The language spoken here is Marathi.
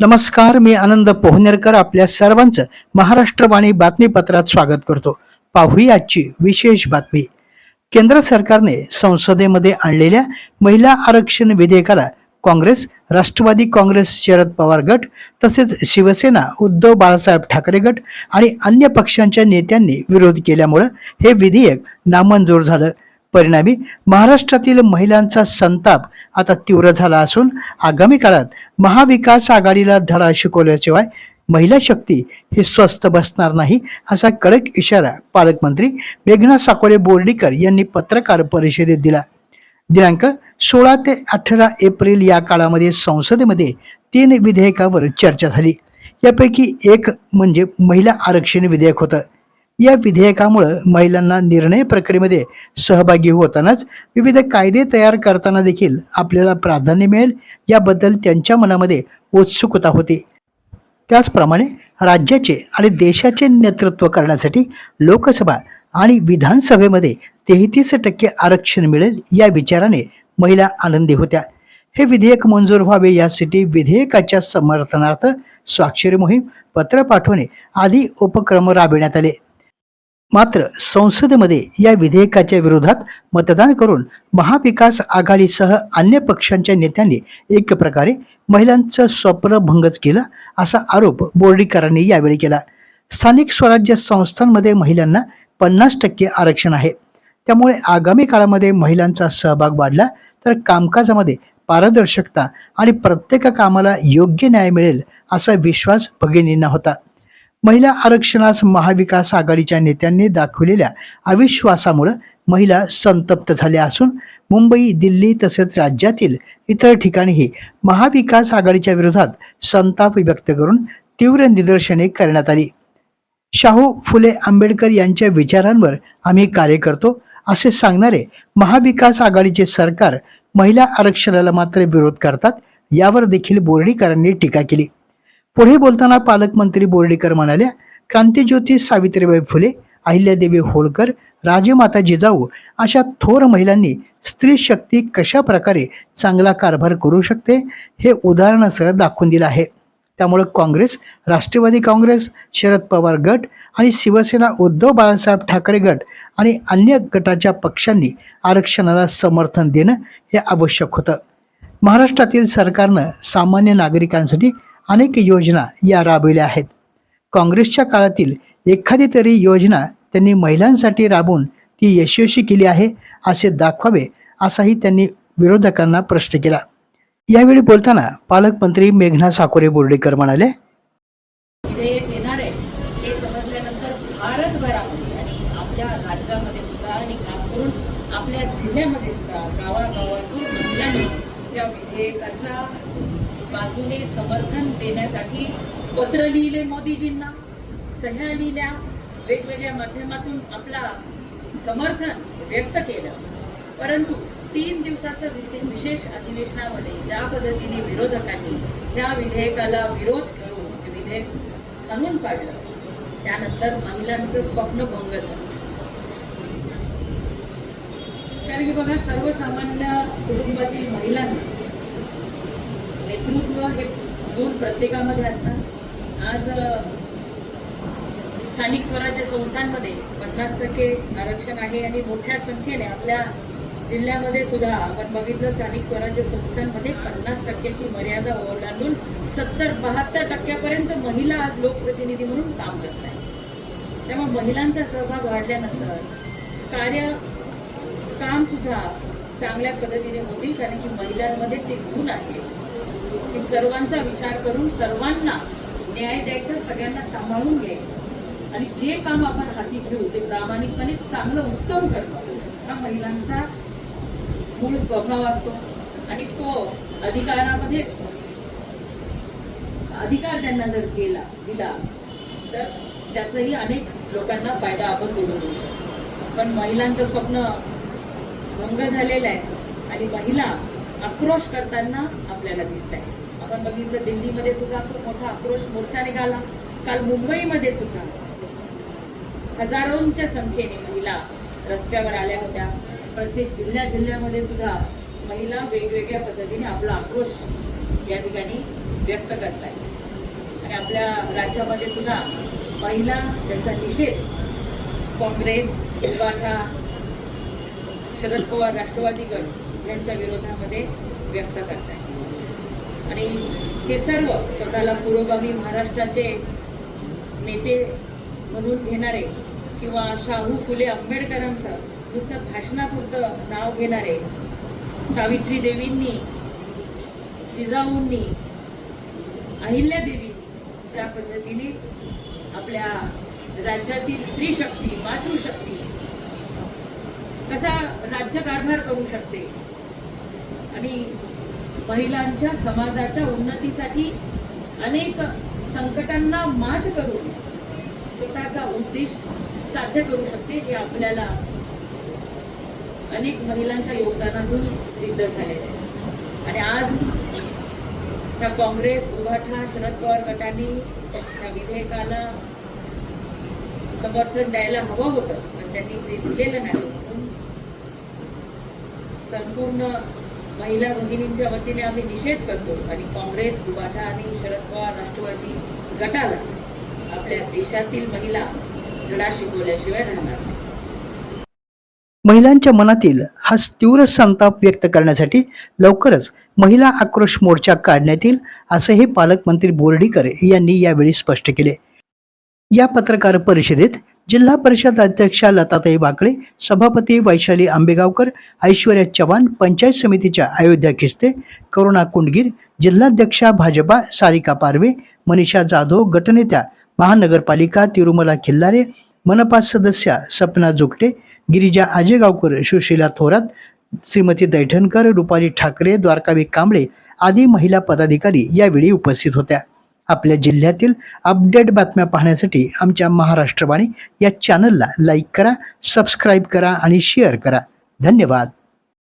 नमस्कार, मी आनंद पोहनेरकर आपल्या सर्वांचं महाराष्ट्रवाणी बातमीपत्रात स्वागत करतो. पाहूया आजची विशेष बातमी. केंद्र सरकारने संसदेमध्ये आणलेल्या महिला आरक्षण विधेयकाला काँग्रेस, राष्ट्रवादी काँग्रेस, शरद पवार गट तसेच शिवसेना, उद्धव बाळासाहेब ठाकरे गट आणि अन्य पक्षांच्या नेत्यांनी विरोध केल्यामुळे हे विधेयक नामंजूर झालं. परिणामी महाराष्ट्रातील महिलांचा संताप आता तीव्र झाला असून आगामी काळात महाविकास आघाडीला धडा शिकवल्याशिवाय महिला शक्ती ही स्वस्थ बसणार नाही असा कडक इशारा पालकमंत्री मेघना साकोरे बोर्डीकर यांनी पत्रकार परिषदेत दिला. दिनांक 16 ते 18 एप्रिल या काळामध्ये संसदेमध्ये 3 विधेयकावर चर्चा झाली. यापैकी एक म्हणजे महिला आरक्षण विधेयक होतं. या विधेयकामुळे महिलांना निर्णय प्रक्रियेमध्ये सहभागी होतानाच विविध कायदे तयार करताना देखील आपल्याला प्राधान्य मिळेल याबद्दल त्यांच्या मनामध्ये उत्सुकता होती. त्याचप्रमाणे राज्याचे आणि देशाचे नेतृत्व करण्यासाठी लोकसभा आणि विधानसभेमध्ये 33% आरक्षण मिळेल या विचाराने महिला आनंदी होत्या. हे विधेयक मंजूर व्हावे यासाठी विधेयकाच्या समर्थनार्थ स्वाक्षरी मोहीम, पत्र पाठवणे आदी उपक्रम राबविण्यात आले. मात्र संसदेमध्ये या विधेयकाच्या विरोधात मतदान करून महाविकास आघाडीसह अन्य पक्षांच्या नेत्यांनी एक प्रकारे महिलांचं स्वप्न भंगच केलं असा आरोप बोर्डीकरांनी यावेळी केला. स्थानिक स्वराज्य संस्थांमध्ये महिलांना 50% आरक्षण आहे. त्यामुळे आगामी काळामध्ये महिलांचा सहभाग वाढला तर कामकाजामध्ये पारदर्शकता आणि प्रत्येक कामाला योग्य न्याय मिळेल असा विश्वास भगिनींना होता. महिला आरक्षणास महाविकास आघाडीच्या नेत्यांनी दाखवलेल्या अविश्वासामुळे महिला संतप्त झाल्या असून मुंबई, दिल्ली तसेच राज्यातील इतर ठिकाणीही महाविकास आघाडीच्या विरोधात संताप व्यक्त करून तीव्र निदर्शने करण्यात आली. शाहू फुले आंबेडकर यांच्या विचारांवर आम्ही कार्य करतो असे सांगणारे महाविकास आघाडीचे सरकार महिला आरक्षणाला मात्र विरोध करतात यावर देखील बोर्डीकरांनी टीका केली. पुढे बोलताना पालकमंत्री बोर्डीकर म्हणाल्या, क्रांतीज्योती सावित्रीबाई फुले, अहिल्यादेवी होळकर, राजमाता जिजाऊ अशा थोर महिलांनी स्त्री शक्ती कशा प्रकारे चांगला कारभार करू शकते हे उदाहरणासह दाखवून दिलं आहे. त्यामुळे काँग्रेस, राष्ट्रवादी काँग्रेस, शरद पवार गट आणि शिवसेना, उद्धव बाळासाहेब ठाकरे गट आणि अन्य गटाच्या पक्षांनी आरक्षणाला समर्थन देणं हे आवश्यक होतं. महाराष्ट्रातील सरकारनं सामान्य नागरिकांसाठी अनेक योजना या राबविल्या आहेत. काँग्रेसच्या काळातील एखादी तरी योजना त्यांनी महिलांसाठी राबवून ती यशस्वी केली आहे असे दाखवावे असाही त्यांनी विरोधकांना प्रश्न केला. यावेळी बोलताना पालकमंत्री मेघना साकोरे बोर्डीकर म्हणाले, विधेयक येणार आहे हे समजल्यानंतर भारतभरामध्ये आणि आपल्या राज्यामध्ये सुद्धा आणि खास करून आपल्या जिल्ह्यामध्ये सुद्धा गावागावातून महिलांनी या विधेयकाच्या बाजूने समर्थन देण्यासाठी पत्र लिहिले, मोदीजींना सह्या लिहिल्या, वेगवेगळ्या माध्यमातून आपला समर्थन व्यक्त केलं. परंतु 3 दिवसाचं विशेष अधिवेशनामध्ये ज्या पद्धतीने विरोधकांनी या विधेयकाला विरोध करून हे विधेयक खणून पाडलं, त्यानंतर महिलांचं स्वप्न भंग झालं. कारण की बघा, सर्वसामान्य कुटुंबातील महिलांना नेतृत्व हे गुण प्रत्येकामध्ये असतात. आज स्थानिक स्वराज्य संस्थांमध्ये 50% आरक्षण आहे आणि मोठ्या संख्येने आपल्या जिल्ह्यामध्ये सुद्धा आपण बघितलं, स्थानिक स्वराज्य संस्थांमध्ये 50%ची मर्यादा ओलांडून 70-72% महिला आज लोकप्रतिनिधी म्हणून काम करत आहेत. त्यामुळे महिलांचा सहभाग वाढल्यानंतर काम सुद्धा चांगल्या पद्धतीने होतील. कारण की महिलांमध्ये ते गुण आहे की सर्वांचा विचार करून सर्वांना न्याय द्यायचा, सगळ्यांना सांभाळून घ्यायचं आणि जे काम आपण हाती घेऊ ते प्रामाणिकपणे चांगलं उत्तम करणं हा महिलांचा मूळ स्वभाव असतो. आणि तो अधिकारामध्ये अधिकार त्यांना जर दिला तर त्याचाही अनेक लोकांना फायदा आपण करून देऊ शकतो. पण महिलांचं स्वप्न भंग झालेलं आहे आणि महिला आक्रोश करताना आपल्याला दिसत आहे. आपण बघितलं, दिल्लीमध्ये सुद्धा खूप मोठा आक्रोश मोर्चा निघाला. काल मुंबईमध्ये सुद्धा हजारोंच्या संख्येने महिला रस्त्यावर आल्या होत्या. प्रत्येक जिल्ह्यामध्ये सुद्धा महिला वेगवेगळ्या पद्धतीने आपला आक्रोश या ठिकाणी व्यक्त करत आहेत. आणि आपल्या राज्यामध्ये सुद्धा महिला त्यांचा निषेध काँग्रेस, उभाठा, शरद पवार राष्ट्रवादी गट यांच्या विरोधामध्ये व्यक्त करतात. आणि हे सर्व स्वतःला पुरोगामी महाराष्ट्राचे नेते म्हणून घेणारे किंवा शाहू फुले आंबेडकरांचं नुसतं भाषणापुरतं नाव घेणारे, सावित्री देवींनी, जिजाऊंनी, अहिल्यादेवींनी ज्या पद्धतीने आपल्या राज्यातील स्त्री शक्ती, मातृशक्ती कसा राज्यकारभार करू शकते आणि महिलांच्या समाजाच्या उन्नतीसाठी अनेक संकटांना मात करून स्वतःचा उद्देश साध्य करू शकते, हे आपल्याला अनेक महिलांच्या योगदानातून सिद्ध झालेले आहे. आणि आज त्या काँग्रेस, उभाठा, शरद पवार गटांनी त्या विधेयकाला समर्थन द्यायला हवं होतं, पण त्यांनी ते दिलेलं नाही. म्हणून संपूर्ण महिला भगिनींच्या वतीने आम्ही निषेध करतो आणि काँग्रेस, उभाठा आणि शरद पवार राष्ट्रवादी गटाला आपल्या देशातील महिला धडा शिकवल्याशिवाय राहणार नाही. महिलांच्या मनातील हा तीव्र संताप व्यक्त करण्यासाठी लवकरच महिला आक्रोश मोर्चा काढण्यात येईल, असंही पालकमंत्री बोर्डीकर यांनी यावेळी स्पष्ट केले. या पत्रकार परिषदेत जिल्हा परिषद अध्यक्षा लताताई वाकळे, सभापती वैशाली आंबेगावकर, ऐश्वर्या चव्हाण, पंचायत समितीच्या अयोध्या खिस्ते, करुणा कुंडगीर, जिल्हाध्यक्षा भाजपा सारिका पारवे, मनीषा जाधव, गटनेत्या महानगरपालिका तिरुमला खिल्लारे, मनपा सदस्या सपना जोगटे, गिरिजा आजेगावकर, सुशीला थोरात, श्रीमती दैठणकर, रुपाली ठाकरे, द्वारकावी कांबळे आदी महिला पदाधिकारी यावेळी उपस्थित होत्या. आपल्या जिल्ह्यातील अपडेट बातम्या पाहण्यासाठी आमच्या महाराष्ट्रवाणी या चॅनलला लाईक करा, सबस्क्राईब करा आणि शेअर करा. धन्यवाद.